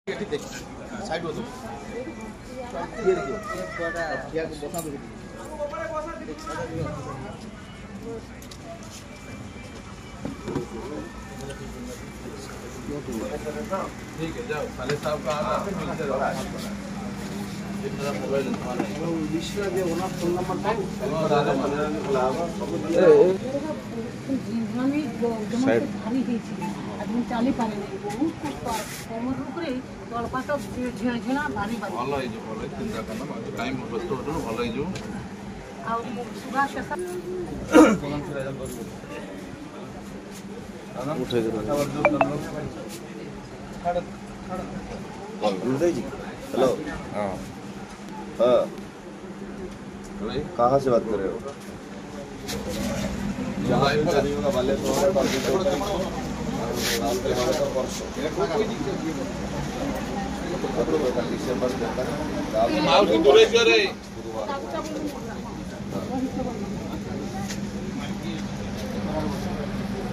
Side हो तुम खियर को बसा दो ठीक है जाओ साले साहब का आना फिर मिलते रहो मेरा मोबाइल विश्वा दे ओना फोन नंबर था दादा मंदिर में खुला हुआ আমি ভারী হয়েছি আদমি চালি পারে নাই বহুত কষ্ট কোমর উপরে তলপাট ঝিଣା ভারী ভারী ভালো হয়ে যাবে ভালো চিন্তা করনা টাইম ব্যস্ত হতো ভালো হয়ে যাবে আর সুভাষ কোন ছেড়ে যান বস उठे আবার জোর করনা खड़ा गुरुदेव जी हेलो हां हाँ भाई कहाँ से बात कर रहे हो का वाले तो दिसंबर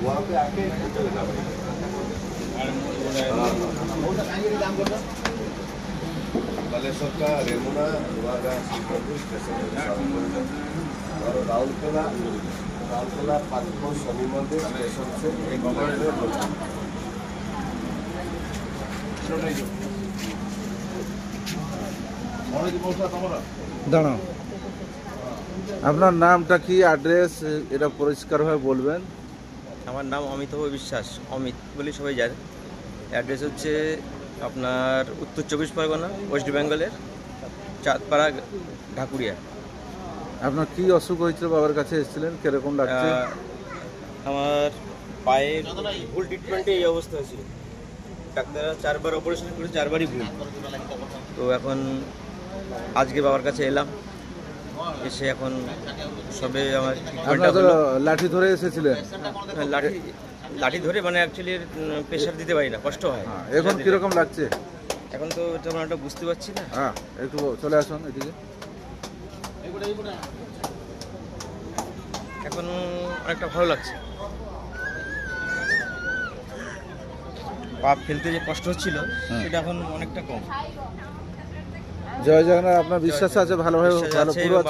वहाँ पे आके बालेश्वर का रेमुना स्टेशन और राउरकेला पाथको शनि मंदिर स्टेशन से एक দাঁড়াও আপনার নামটা কি অ্যাড্রেস এটা পরিষ্কারভাবে বলবেন। আমার নাম অমিতাভ বিশ্বাস, অমিত বলে সবাই জানে। অ্যাড্রেস হচ্ছে আপনার উত্তর 24 পরগনা, ওয়েস্ট বেঙ্গলের চাঁদপাড়া, ঢাকুরিয়া। আপনার কি অসুখ হয়েছিল, বাবার কাছে এসেছিলেন, কিরকম লাগছে? আমার পায়ের ভুল ট্রিটমেন্টে এই অবস্থা হয়েছিল। ডাক্তাররা 4বার অপারেশন করে 4বারই ভুল। তো এখন আজকে বাবার কাছে এলাম, এসে এখন সবে আমার লাঠি ধরে এসেছিলেন? লাঠি ধরে মানে অ্যাকচুয়ালি প্রেশার দিতে পারি না, কষ্ট হয়। এখন কিরকম লাগছে? এখন তো তেমন একটা বুঝতে পারছি না। হ্যাঁ একটু চলে আসুন এদিকে। এখন অনেকটা ভালো লাগছে। পা ফেলতে যে কষ্ট হচ্ছিল সেটা এখন অনেকটা কম। জয় জগন্নাথ। আপনার বিশ্বাস আছে ভালোভাবে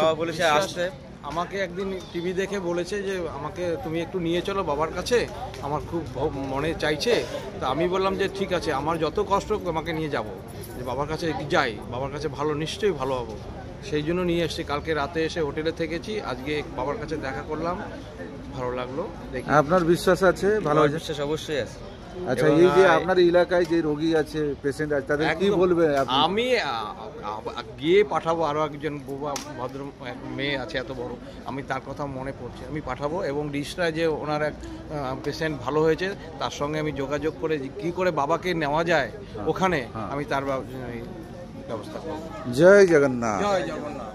বাবা বলেছে আসতে। আমাকে একদিন টিভি দেখে বলেছে যে আমাকে তুমি একটু নিয়ে চলো বাবার কাছে, আমার খুব মনে চাইছে। তো আমি বললাম যে ঠিক আছে, আমার যত কষ্ট হোক আমাকে নিয়ে যাব, যে বাবার কাছে যাই, বাবার কাছে ভালো, নিশ্চয়ই ভালো হবো। সেই জন্য নিয়ে এসেছি। কালকে রাতে এসে হোটেলে থেকেছি, আজকে বাবার কাছে দেখা করলাম, ভালো লাগলো। দেখি আপনার বিশ্বাস আছে ভালো? বিশ্বাস অবশ্যই আছে। আচ্ছা, এই যে আপনার এলাকায় যে রোগী আছে, পেশেন্ট আছে, তাদের কি বলবে? আমি গিয়ে পাঠাবো, আরও একজন ভদ্র মেয়ে আছে এত বড়, আমি তার কথা মনে পড়ছে, আমি পাঠাবো। এবং ডিস্ট্রায় যে ওনার এক পেশেন্ট ভালো হয়েছে, তার সঙ্গে আমি যোগাযোগ করে কি করে বাবাকে নেওয়া যায় ওখানে, আমি তার ব্যবস্থা করব। জয় জগন্নাথ। জয় জগন্নাথ।